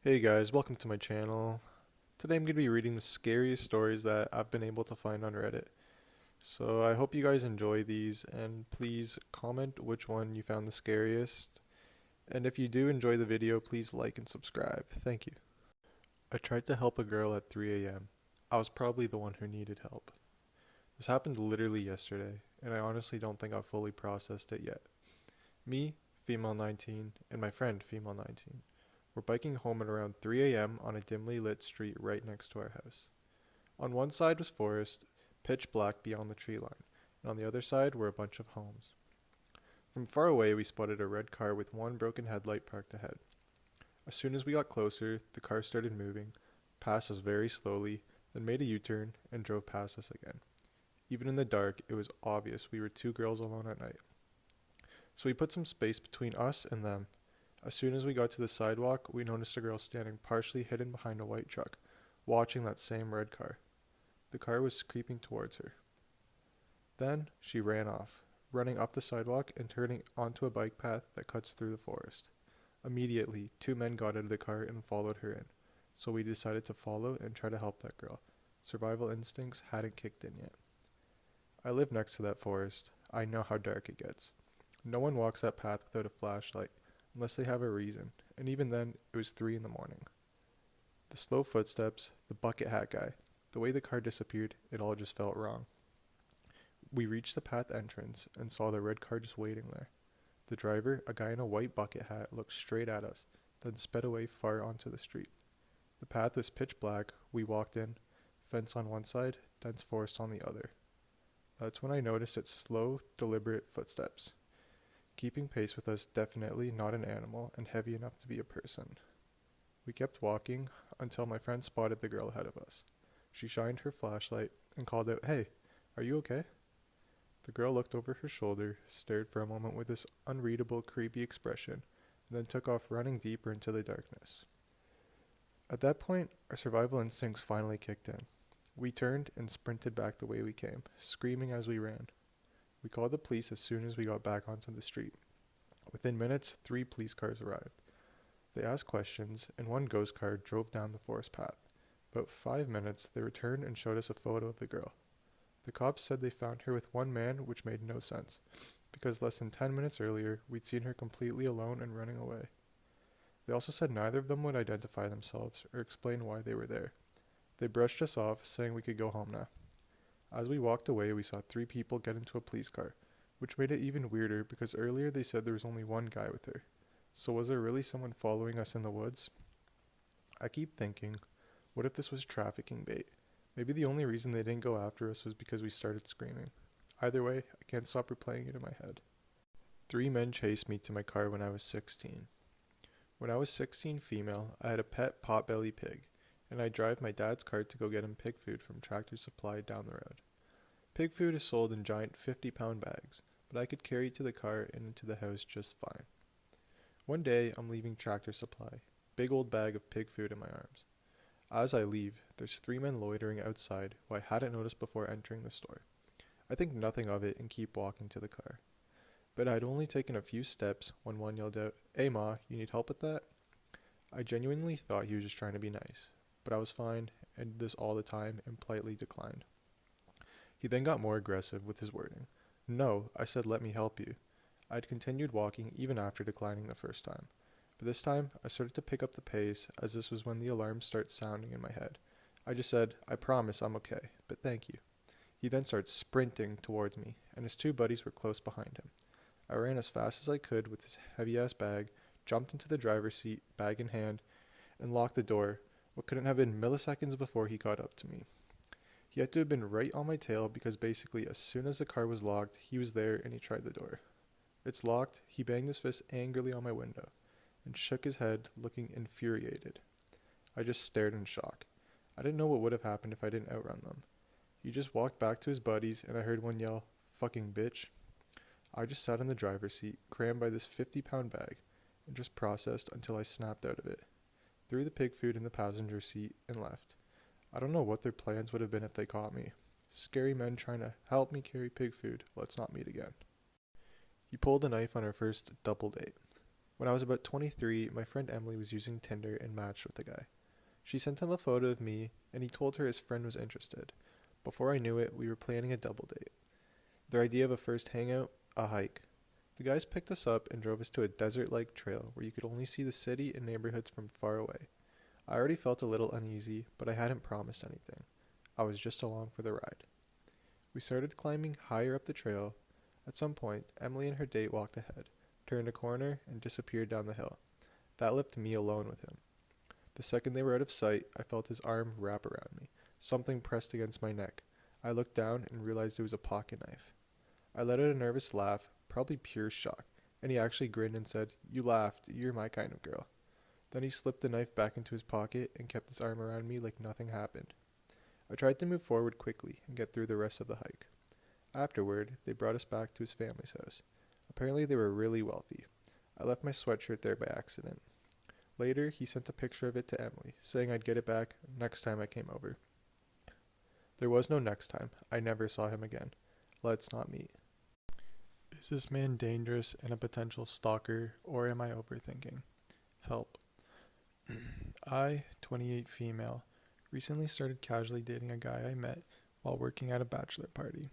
Hey guys, welcome to my channel. Today I'm going to be reading the scariest stories that I've been able to find on Reddit. So I hope you guys enjoy these and please comment which one you found the scariest. And if you do enjoy the video, please like and subscribe. Thank you. I tried to help a girl at 3 a.m. I was probably the one who needed help. This happened literally yesterday, and I honestly don't think I've fully processed it yet. Me, female 19, and my friend, female 19. We're biking home at around 3 a.m. on a dimly lit street right next to our house. On one side was forest, pitch black beyond the tree line, and on the other side were a bunch of homes. From far away, we spotted a red car with one broken headlight parked ahead. As soon as we got closer, the car started moving, passed us very slowly, then made a U-turn and drove past us again. Even in the dark, it was obvious we were two girls alone at night. So we put some space between us and them. As soon as we got to the sidewalk, we noticed a girl standing partially hidden behind a white truck, watching that same red car. The car was creeping towards her. Then she ran off, running up the sidewalk and turning onto a bike path that cuts through the forest. Immediately, two men got out of the car and followed her in, so we decided to follow and try to help that girl. Survival instincts hadn't kicked in yet. I live next to that forest. I know how dark it gets. No one walks that path without a flashlight, unless they have a reason, and even then, it was 3 in the morning. The slow footsteps, the bucket hat guy, the way the car disappeared, it all just felt wrong. We reached the path entrance and saw the red car just waiting there. The driver, a guy in a white bucket hat, looked straight at us, then sped away far onto the street. The path was pitch black. We walked in, fence on one side, dense forest on the other. That's when I noticed its slow, deliberate footsteps. Keeping pace with us, definitely not an animal and heavy enough to be a person. We kept walking until my friend spotted the girl ahead of us. She shined her flashlight and called out, "Hey, are you okay?" The girl looked over her shoulder, stared for a moment with this unreadable, creepy expression, and then took off running deeper into the darkness. At that point, our survival instincts finally kicked in. We turned and sprinted back the way we came, screaming as we ran. We called the police as soon as we got back onto the street. Within minutes, 3 police cars arrived. They asked questions, and one ghost car drove down the forest path. About 5 minutes, they returned and showed us a photo of the girl. The cops said they found her with one man, which made no sense, because less than 10 minutes earlier, we'd seen her completely alone and running away. They also said neither of them would identify themselves or explain why they were there. They brushed us off, saying we could go home now. As we walked away, we saw 3 people get into a police car, which made it even weirder because earlier they said there was only one guy with her. So was there really someone following us in the woods? I keep thinking, what if this was trafficking bait? Maybe the only reason they didn't go after us was because we started screaming. Either way, I can't stop replaying it in my head. 3 men chased me to my car when I was 16. When I was 16 female, I had a pet potbelly pig, and I drive my dad's cart to go get him pig food from Tractor Supply down the road. Pig food is sold in giant 50-pound bags, but I could carry it to the car and into the house just fine. One day, I'm leaving Tractor Supply, big old bag of pig food in my arms. As I leave, there's 3 men loitering outside who I hadn't noticed before entering the store. I think nothing of it and keep walking to the car. But I'd only taken a few steps when one yelled out, "Hey ma, you need help with that?" I genuinely thought he was just trying to be nice, but I was fine and did this all the time and politely declined. He then got more aggressive with his wording. "No," I said, "let me help you." I'd continued walking even after declining the first time. But this time, I started to pick up the pace as this was when the alarm starts sounding in my head. I just said, "I promise I'm okay, but thank you." He then started sprinting towards me, and his 2 buddies were close behind him. I ran as fast as I could with his heavy-ass bag, jumped into the driver's seat, bag in hand, and locked the door, what couldn't have been milliseconds before he caught up to me. He had to have been right on my tail because basically as soon as the car was locked, he was there and he tried the door. "It's locked." He banged his fist angrily on my window and shook his head, looking infuriated. I just stared in shock. I didn't know what would have happened if I didn't outrun them. He just walked back to his buddies and I heard one yell, "Fucking bitch." I just sat in the driver's seat, crammed by this 50-pound bag, and just processed until I snapped out of it. Threw the pig food in the passenger seat and left. I don't know what their plans would have been if they caught me. Scary men trying to help me carry pig food. Let's not meet again. He pulled a knife on our first double date. When I was about 23, my friend Emily was using Tinder and matched with a guy. She sent him a photo of me, and he told her his friend was interested. Before I knew it, we were planning a double date. Their idea of a first hangout, a hike. The guys picked us up and drove us to a desert-like trail where you could only see the city and neighborhoods from far away. I already felt a little uneasy, but I hadn't promised anything. I was just along for the ride. We started climbing higher up the trail. At some point, Emily and her date walked ahead, turned a corner, and disappeared down the hill. That left me alone with him. The second they were out of sight, I felt his arm wrap around me. Something pressed against my neck. I looked down and realized it was a pocket knife. I let out a nervous laugh, probably pure shock, and he actually grinned and said, "You laughed, you're my kind of girl." Then he slipped the knife back into his pocket and kept his arm around me like nothing happened. I tried to move forward quickly and get through the rest of the hike. Afterward, they brought us back to his family's house. Apparently they were really wealthy. I left my sweatshirt there by accident. Later, he sent a picture of it to Emily, saying I'd get it back next time I came over. There was no next time. I never saw him again. Let's not meet. Is this man dangerous and a potential stalker, or am I overthinking? Help. I, 28 female, recently started casually dating a guy I met while working at a bachelor party.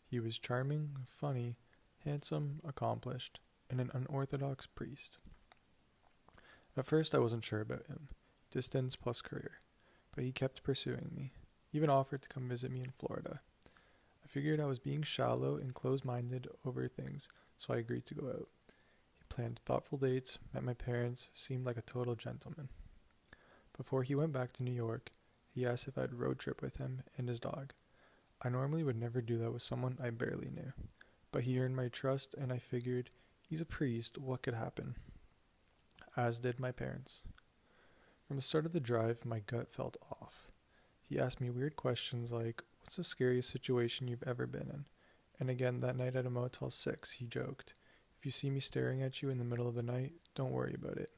He was charming, funny, handsome, accomplished, and an unorthodox priest. At first I wasn't sure about him, distance plus career, but he kept pursuing me, even offered to come visit me in Florida. I figured I was being shallow and close-minded over things, so I agreed to go out. He planned thoughtful dates, met my parents, seemed like a total gentleman. Before he went back to New York, he asked if I'd road trip with him and his dog. I normally would never do that with someone I barely knew, but he earned my trust and I figured, he's a priest, what could happen? As did my parents. From the start of the drive, my gut felt off. He asked me weird questions like, "What's the scariest situation you've ever been in?" And again, that night at a Motel 6, he joked, "If you see me staring at you in the middle of the night, don't worry about it."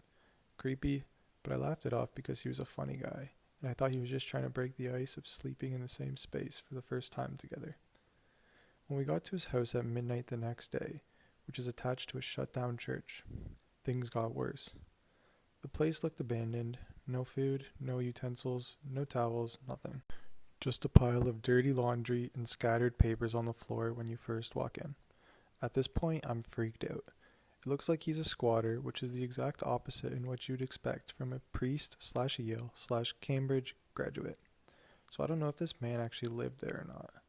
Creepy, but I laughed it off because he was a funny guy, and I thought he was just trying to break the ice of sleeping in the same space for the first time together. When we got to his house at midnight the next day, which is attached to a shut-down church, things got worse. The place looked abandoned. No food, no utensils, no towels, nothing. Just a pile of dirty laundry and scattered papers on the floor when you first walk in. At this point, I'm freaked out. It looks like he's a squatter, which is the exact opposite in what you'd expect from a priest/Yale/Cambridge graduate. So I don't know if this man actually lived there or not.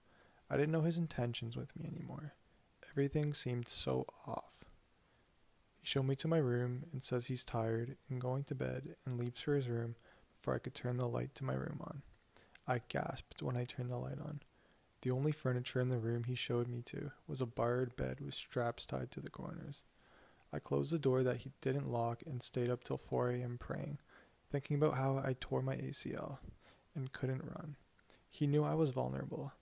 I didn't know his intentions with me anymore. Everything seemed so off. He showed me to my room and says he's tired and going to bed and leaves for his room before I could turn the light to my room on. I gasped when I turned the light on. The only furniture in the room he showed me to was a borrowed bed with straps tied to the corners. I closed the door that he didn't lock and stayed up till 4 a.m. praying, thinking about how I tore my ACL and couldn't run. He knew I was vulnerable.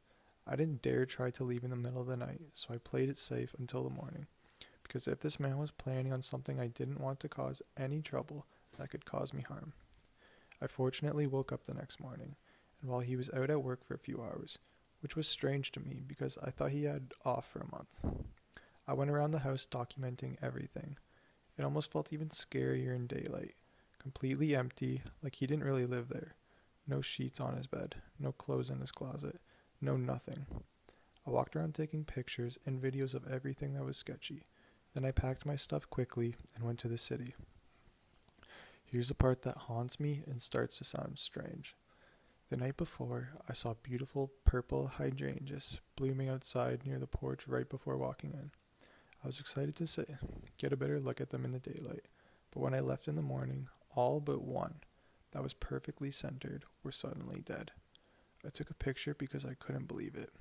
I didn't dare try to leave in the middle of the night, so I played it safe until the morning. Because if this man was planning on something I didn't want to cause any trouble, that could cause me harm. I fortunately woke up the next morning, and while he was out at work for a few hours, which was strange to me because I thought he had off for a month, I went around the house documenting everything. It almost felt even scarier in daylight. Completely empty, like he didn't really live there. No sheets on his bed, no clothes in his closet, no nothing. I walked around taking pictures and videos of everything that was sketchy. Then I packed my stuff quickly and went to the city. Here's the part that haunts me and starts to sound strange. The night before, I saw beautiful purple hydrangeas blooming outside near the porch right before walking in. I was excited to get a better look at them in the daylight, but when I left in the morning, all but one that was perfectly centered were suddenly dead. I took a picture because I couldn't believe it.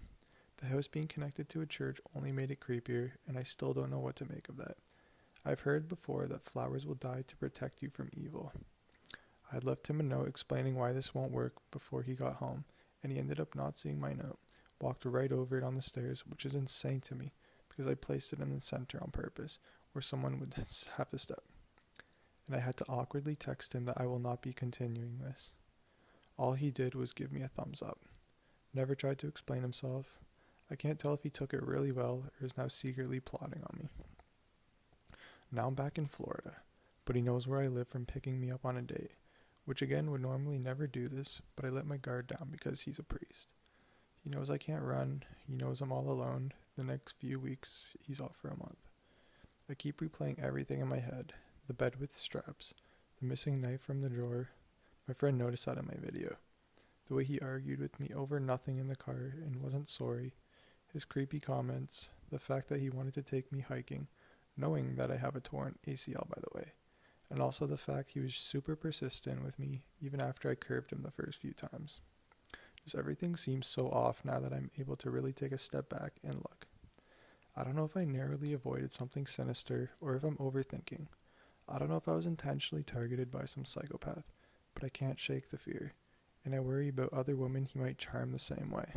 The house being connected to a church only made it creepier, and I still don't know what to make of that. I've heard before that flowers will die to protect you from evil. I had left him a note explaining why this won't work before he got home, and he ended up not seeing my note, walked right over it on the stairs, which is insane to me, because I placed it in the center on purpose, where someone would have to step. And I had to awkwardly text him that I will not be continuing this. All he did was give me a thumbs up. Never tried to explain himself. I can't tell if he took it really well or is now secretly plotting on me. Now I'm back in Florida, but he knows where I live from picking me up on a date, which again would normally never do this, but I let my guard down because he's a priest. He knows I can't run, he knows I'm all alone. The next few weeks, he's off for a month. I keep replaying everything in my head: the bed with straps, the missing knife from the drawer. My friend noticed that in my video. The way he argued with me over nothing in the car and wasn't sorry, his creepy comments, the fact that he wanted to take me hiking, knowing that I have a torn ACL by the way, and also the fact he was super persistent with me even after I curved him the first few times. Just everything seems so off now that I'm able to really take a step back and look. I don't know if I narrowly avoided something sinister or if I'm overthinking. I don't know if I was intentionally targeted by some psychopath, but I can't shake the fear, and I worry about other women he might charm the same way.